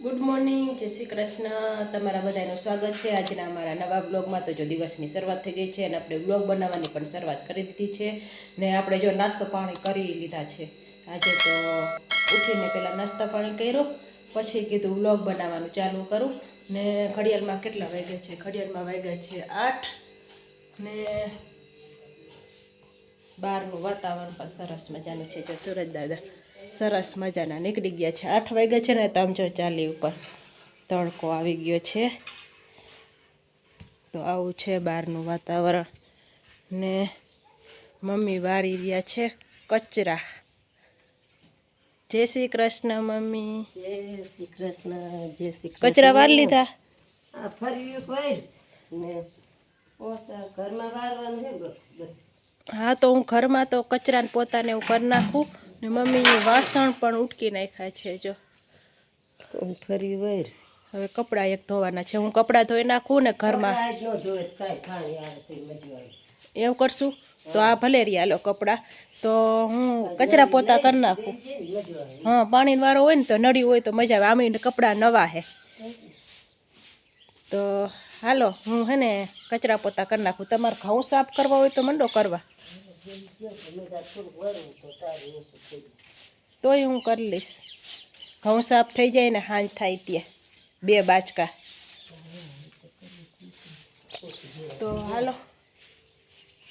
Good morning, જય શ્રી કૃષ્ણ. તમારા બધાનું સ્વાગત છે આજના અમારા નવા બ્લોગમાં. તો જો દિવસની શરૂઆત થઈ ગઈ છે અને આપણે બ્લોગ બનાવવાની પણ શરૂઆત કરી દીધી છે ને આપણે જો નાસ્તો પાણી કરી લીધા છે. આજે તો ઉઠીને પહેલાં નાસ્તા પાણી કર્યો, પછી કીધું બ્લોગ બનાવવાનું ચાલુ કરું. ને ઘડિયાળમાં કેટલા વાગ્યા છે? ઘડિયાળમાં વાગ્યા છે 8 ને બહારનું વાતાવરણ પણ સરસ મજાનું છે. જો સુરજ દાદા સરસ મજાના નીકળી ગયા છે. 8 વાગ્યા છે ને તમ જો ચાલી ઉપર તડકો આવી ગયો છે. તો આવું છે બહારનું વાતાવરણ. ને મમ્મી વારી રહ્યા છે કચરા. જય શ્રી કૃષ્ણ મમ્મી. જય શ્રી કૃષ્ણ. જય શ્રી કૃષ્ણ. કચરા વાર લીધા? આ ફરી ફેર ને ઘરમાં વારવાનું છે. હા, તો હું ઘરમાં તો કચરાને પોતાને હું કરી નાખું ને મમ્મી વાસણ પણ ઉટકી નાખ્યા છે. જો ફરી વાર હવે કપડાં એક ધોવાના છે. હું કપડાં ધોઈ નાખું ને ઘરમાં એવું કરશું. તો આ ભલે રહ્યા લો કપડાં, તો હું કચરા પોતા કરી નાખું. હા, પાણીનો વારો હોય ને તો નડી હોય તો મજા આવે. આમે કપડાં નવા હે તો હાલો હું હે ને કચરા પોતા કરી નાખું. તમારે ઘઉં સાફ કરવા હોય તો મંડો કરવા, તોય હું કરી લઈશ. ઘઉં સાફ થઈ જાય ને હાંજ થાય ત્યાં 2 બાચકા. તો હાલો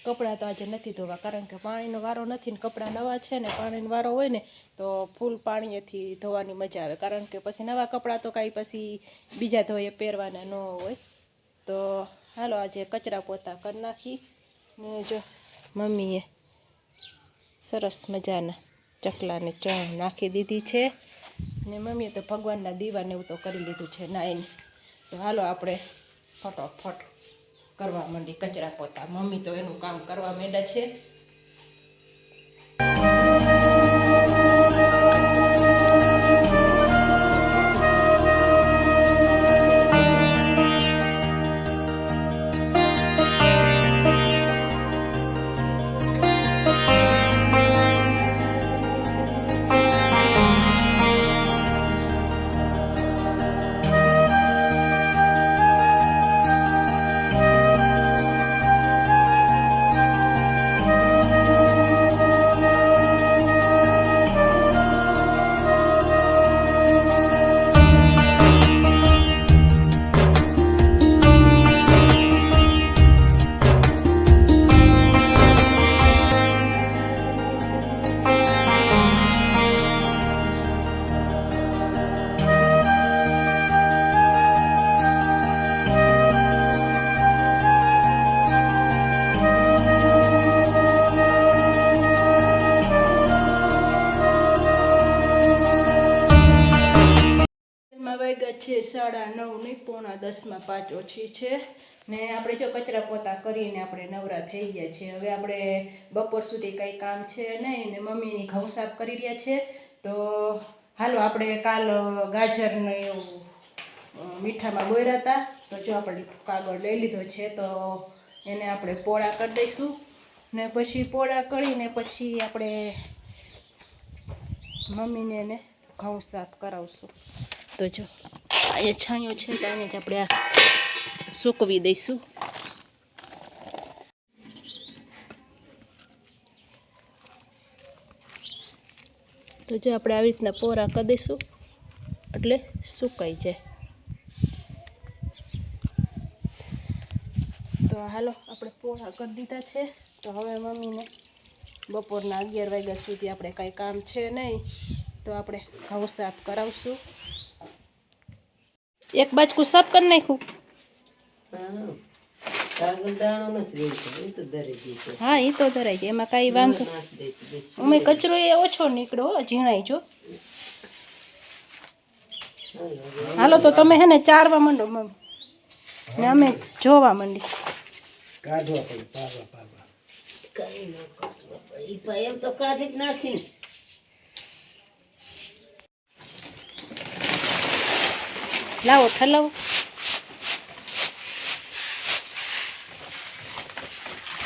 કપડાં તો આજે નથી ધોવા, કારણ કે પાણીનો વારો નથી ને કપડાં નવા છે ને પાણીનો વારો હોય ને તો ફૂલ પાણીએથી ધોવાની મજા આવે. કારણ કે પછી નવા કપડાં તો કાંઈ પછી બીજા ધોઈએ પહેરવાના ન હોય. તો હાલો આજે કચરા પોતા કરી નાખી. ને જો મમ્મીએ સરસ મજાના ચકલાને ચણ નાખી દીધી છે ને મમ્મીએ તો ભગવાનના દીવાને એવું તો કરી લીધું છે નાઈને. તો હાલો આપણે ફટોફટ કરવા માંડી કચરા પોતા. મમ્મી તો એનું કામ કરવા માંડ્યા છે. વાગ્યા છે 9:30 નહીં, 9:45 5 ઓછી છે ને આપણે જો કચરા પોતા કરીને આપણે નવરા થઈ ગયા છે. હવે આપણે બપોર સુધી કંઈ કામ છે નહીં ને મમ્મીની ઘઉં સાફ કરી રહ્યા છે. તો હાલો આપણે કાલ ગાજરને એવું મીઠામાં બોર્યા હતા, તો જો આપણે કાગળ લઈ લીધો છે તો એને આપણે પોળા કરી દઈશું ને પછી પોળા કરીને પછી આપણે મમ્મીને એને ઘઉં સાફ કરાવશું. તો જો અહીંયા છાંયો છે તો અહીંયા જ આપણે આ સૂકવી દઈશું. તો જો આપણે આવી રીતના પોરા કરી દઈશું એટલે સુકાઈ જાય. તો હાલો આપણે પોરા કરી દીધા છે. તો હવે મમ્મીને બપોરના 11 વાગ્યા સુધી આપણે કાંઈ કામ છે નહીં, તો આપણે ઘઉં સાફ કરાવશું. એક બાજકું સાફ કરી નાખ્યું. હા, એ તો ધરાઈ જાય, એમાં કાંઈ વાંધો. અમે કચરો એ ઓછો નીકળ્યો, ઝીણાઈ જો. હાલો તો તમે હે ને ચારવા માંડો મમ્મી ને અમે જોવા માંડી. એમ તો કાઢી જ નાખી. લાવો ઠલાવો.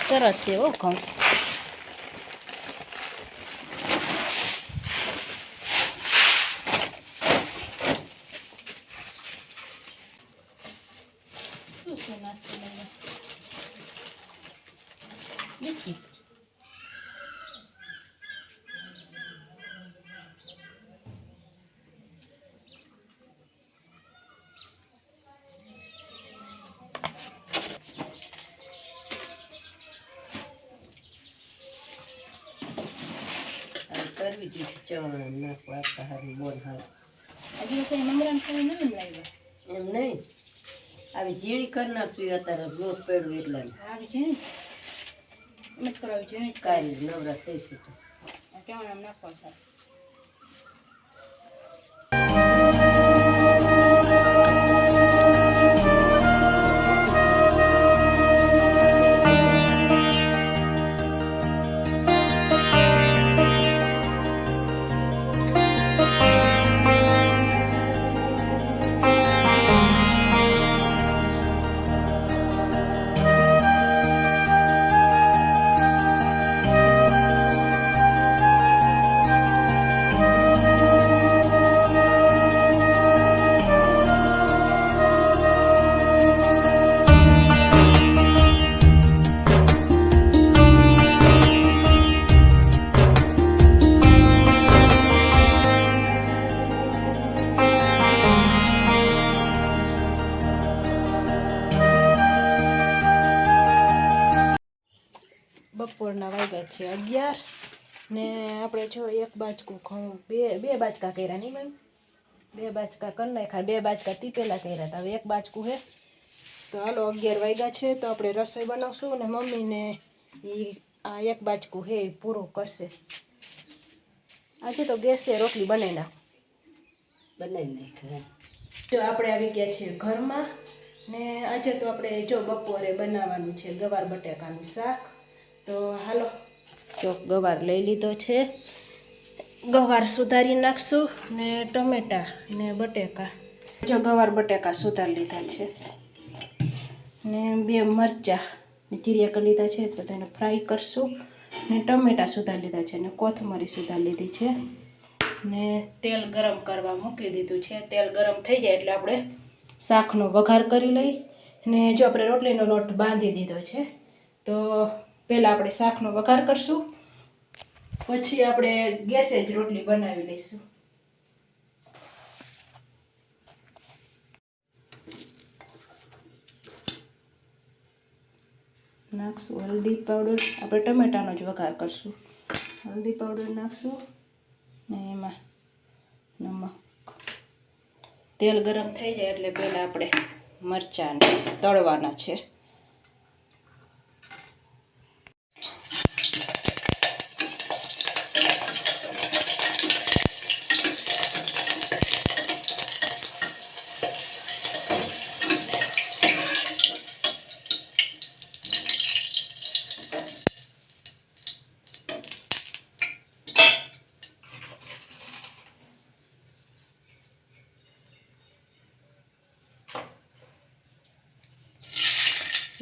સરસ છે હો ઘઉં. શું નાસ્તો લઈને બિસ્કિટ. કરવી જોઈએ ચણા નાખવા સારું બોલ હારું હજી કંઈ મમરાને ખાઈ ન લાવ્યા. એમ નહીં આવી ઝીણી કરી નાખશું અત્યારે લોટ પડ્યું એટલે આવી છે ને એમ જ કરાવી છે ને કાંઈ નવરા થઈશું તો કેવું આમ નાખવા થાય. બપોરના વાગ્યા છે 11 ને આપણે જો એક બાજકું ઘઉં બે બાજકા કર્યા નહીં મેમ 2 બાજકા કરી નાખ્યા 2 બાજકા તીપેલા કર્યા હતા. હવે એક બાજકું છે તો હાલો 11 વાગ્યા છે તો આપણે રસોઈ બનાવશું અને મમ્મીને આ એક બાજકું છે એ પૂરું કરશે. આજે તો ગેસે રોટલી બનાવી બનાવી નાખ. જો આપણે આવી ગયા છીએ ઘરમાં ને આજે તો આપણે જો બપોરે બનાવવાનું છે ગવાર બટેકાનું શાક. તો હાલો જો ગવાર લઈ લીધો છે, ગવાર સુધારી નાખશું ને ટમેટા ને બટેકા. જો ગવાર બટેકા સુધારી લીધા છે ને 2 મરચાં ચીરિયા કરી લીધા છે તો તેને ફ્રાય કરશું ને ટમેટા સુધારી લીધા છે ને કોથમરી સુધારી લીધી છે ને તેલ ગરમ કરવા મૂકી દીધું છે. તેલ ગરમ થઈ જાય એટલે આપણે શાકનો વઘાર કરી લઈ ને જો આપણે રોટલીનો લોટ બાંધી દીધો છે તો પહેલાં આપણે શાકનો વઘાર કરશું પછી આપણે ગેસે જ રોટલી બનાવી લઈશું. નાખશું હલ્દી પાવડર, આપણે ટમેટાનો જ વઘાર કરશું. હલ્દી પાવડર નાખશું ને એમાં નમક. તેલ ગરમ થઈ જાય એટલે પહેલાં આપણે મરચાં તળવાના છે.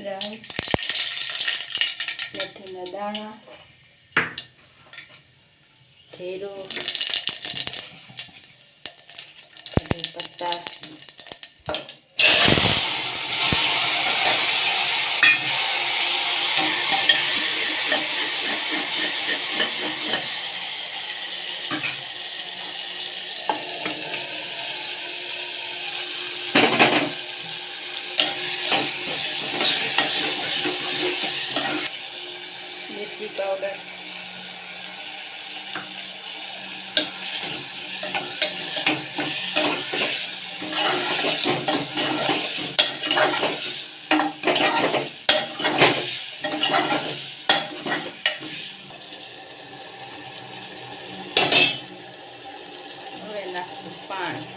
રાઈ, મેથીના દાણા, જીરું, પત્તા, મિર્ચી પાવડર, હવે નાખશું પાણી.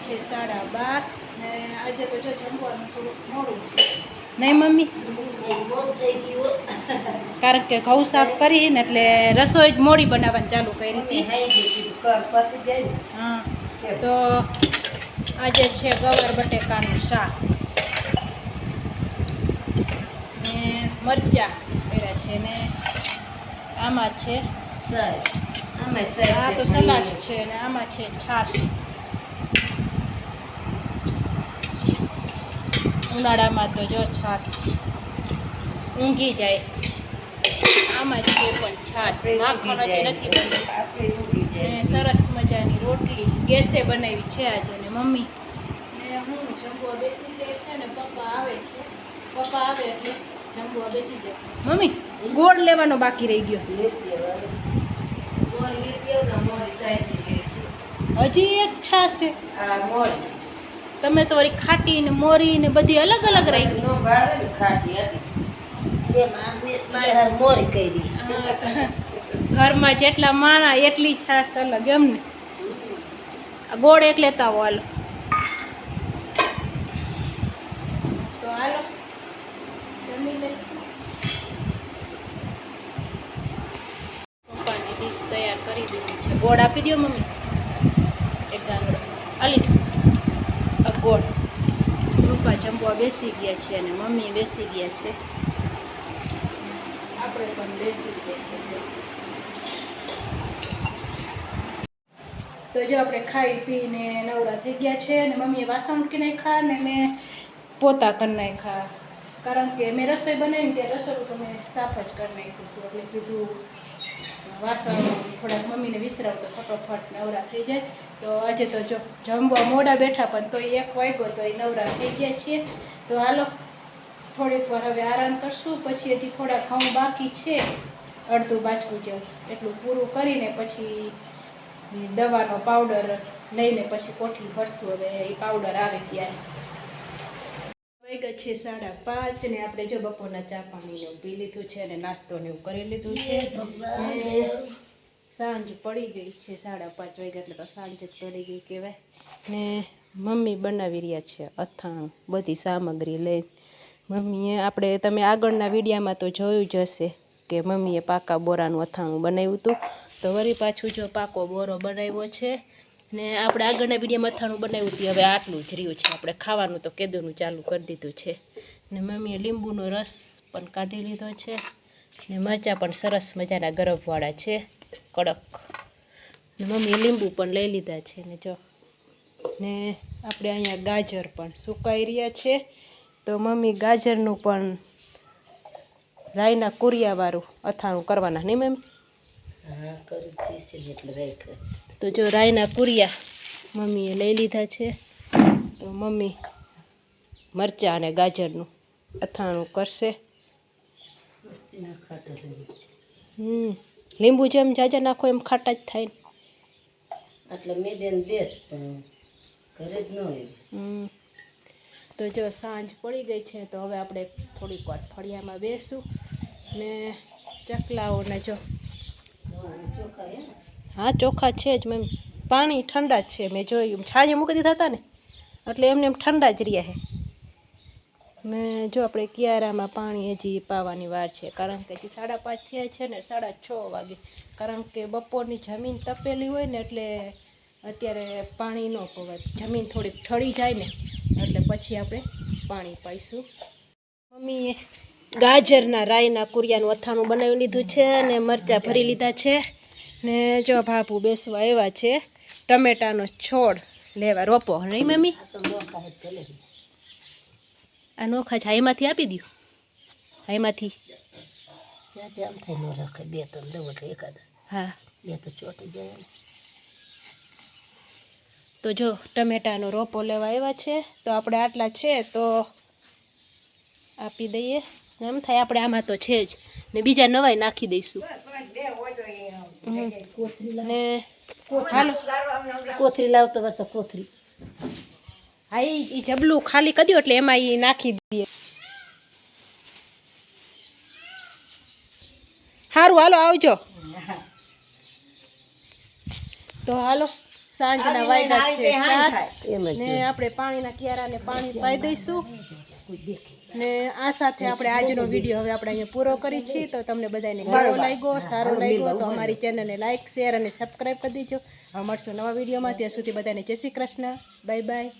છે 12:30 ને આજે તો જો જમવાનું થોડુંક મોડું છે નહીં મમ્મી? મોડું થઈ ગયું. કારણ કે ઘઉં સાફ કરી ને એટલે રસોઈ જ મોડી બનાવવાની ચાલુ કરી હતી. પતી જાય. હા, તો આજે છે ગવાર બટેકાનું શાક ને મરચાં કર્યા છે ને આમાં છે સરસ. આમાં સરસ. આ તો સલાડ છે ને આમાં છે છાશ. ઉનાળામાં તો જો છાશ ઊંઘી જાય. આમાં છે પણ છાશ, માખણ હજી નથી બની. આપણે ઊંઘી જાય. ને સરસ મજાની રોટલી ગેસે બનાવી છે આજે. ને મમ્મી ને હું જમવા બેસી ગઈ છે ને પપ્પા આવે છે. પપ્પા આવે એટલે જમવા બેસી જાય. મમ્મી ગોળ લેવાનો બાકી રહી ગયો. હજી એક છાશ છે. તમે તો વળી ખાટી ને મોરી ને બધી અલગ અલગ રહી ગઈ. ઘરમાં જેટલા માણા એટલી છાશ અલગ એમ ને. આ ગોળ એક લેતા આવો હાલો. તો હાલો જમી લઈશું. પપ્પાની ડીશ તૈયાર કરી દીધી છે. ગોળ આપી દો મમ્મી. એક ગાંગડો આલી ગોળ. પપ્પા જમવા બેસી ગયા છે અને મમ્મી બેસી ગયા છે. આપણે પણ બેસી ગયા છે. તો જો આપણે ખાઈ પીને નવરા થઈ ગયા છે અને મમ્મીએ વાસણ મૂકી નાખ્યા ને મેં પોતા કરી નાખ્યા. કારણ કે મેં રસોઈ બનાવી ત્યારે રસોડું તો મેં સાફ જ કરી નાખ્યું હતું. એટલે કીધું વાસણ થોડાક મમ્મીને વિસરાવ તો ફટોફટ નવરા થઈ જાય. તો આજે તો જો જમવા મોડા બેઠા પણ તો 1 વાગ્યો તો એ નવરા થઈ ગયા છીએ. તો હાલો થોડીક વાર હવે આરામ કરશું. પછી હજી થોડા ઘઉં બાકી છે, અડધું બાચકું જેવું, એટલું પૂરું કરીને પછી દવાનો પાવડર લઈને પછી કોઠી ભરશું. હવે એ પાવડર આવે ત્યારે. વાગ્યા છે 5:30 ને આપણે જો બપોરના ચા પાણી એવું પી લીધું છે અને નાસ્તો ને એવું કરી લીધું છે. સાંજ પડી ગઈ છે. 5:30 વાગ્યા એટલે તો સાંજ જ પડી ગઈ કહેવાય. ને મમ્મી બનાવી રહ્યા છે અથાણું, બધી સામગ્રી લઈ. મમ્મીએ આપણે તમે આગળના વિડીયામાં તો જોયું જ હશે કે મમ્મીએ પાકા બોરાનું અથાણું બનાવ્યું હતું. તો વળી પાછું જો પાકો બોરો બનાવ્યો છે. ને આપણે આગળના વિડીયોમાં અથાણું બનાવ્યું હતું. હવે આટલું જ રહ્યું છે. આપણે ખાવાનું તો કેદુનું ચાલુ કરી દીધું છે. ને મમ્મીએ લીંબુનો રસ પણ કાઢી લીધો છે. ને મરચાં પણ સરસ મજાના ગરફવાળા છે, કડક. ને મમ્મીએ લીંબુ પણ લઈ લીધા છે. ને જો ને આપણે અહીંયા ગાજર પણ સુકાઈ રહ્યા છે. તો મમ્મી ગાજરનું પણ રાઈના કુરિયાવાળું અથાણું કરવાના નહીં મમ્મી? હા, કરું એટલે રાઈ. તો જો રાઈના કુરિયા મમ્મીએ લઈ લીધા છે. તો મમ્મી મરચાં અને ગાજરનું અથાણું કરશે. લીંબુ જેમ જાજા નાખો એમ ખાટા જ થાય ને. એટલે મેદેન દે પણ ઘરે જ ન હોય. તો જો સાંજ પડી ગઈ છે તો હવે આપણે થોડીક વાર ફળિયામાં બેસું ને ચકલાઓને જો હા ચોખા છે જ મેં પાણી ઠંડા જ છે મેં જોયું છાંયે મૂકી દીધા હતા ને એટલે એમને એમ ઠંડા જ રહ્યા છે ને જો આપણે કિયારામાં પાણી હજી પાવાની વાર છે કારણ કે હજી 5:30 થયા છે ને 6:30 વાગે કારણ કે બપોરની જમીન તપેલી હોય ને એટલે અત્યારે પાણી ન પવાય જમીન થોડીક ઠળી જાય ને એટલે પછી આપણે પાણી પાઈશું મમ્મીએ ગાજરના રાઈના કુરિયાનું અથાણું બનાવી લીધું છે ને મરચાં ભરી લીધા છે ને જો બાપુ બેસવા આવ્યા છે ટમેટાનો છોડ લેવા રોપો નહીં મમ્મી આ નોખા છે એમાંથી આપી દઉં એમાંથી આમ થઈ ન રાખે 2 3 દવ એટલે એકાદ હા 2 તો ચોટી જાય તો જો ટમેટાનો રોપો લેવા આવ્યા છે તો આપણે આટલા છે તો આપી દઈએ એમ થાય આપણે આમાં તો છે જ ને બીજા નવાઈ નાખી દઈશું ને હાલો કોથરી લાવતો બસ કોથરી હા એ જબલું ખાલી કરી દો એટલે એમાં એ નાખી દઈએ સારું હાલો આવજો તો હાલો સાંજના વાગ્યા છે 7 ને આપણે પાણીના કિયારાને પાણી પાઈ દઈશું ને આ સાથે આપણે આજનો વિડીયો હવે આપણે અહીંયા પૂરો કરી છીએ તો તમને બધાને કેવો લાગ્યો સારો લાગ્યો તો અમારી ચેનલને લાઈક શેર અને સબસ્ક્રાઈબ કરી દેજો હવે મળશું નવા વિડીયોમાં ત્યાં સુધી બધાને જય શ્રી કૃષ્ણ બાય બાય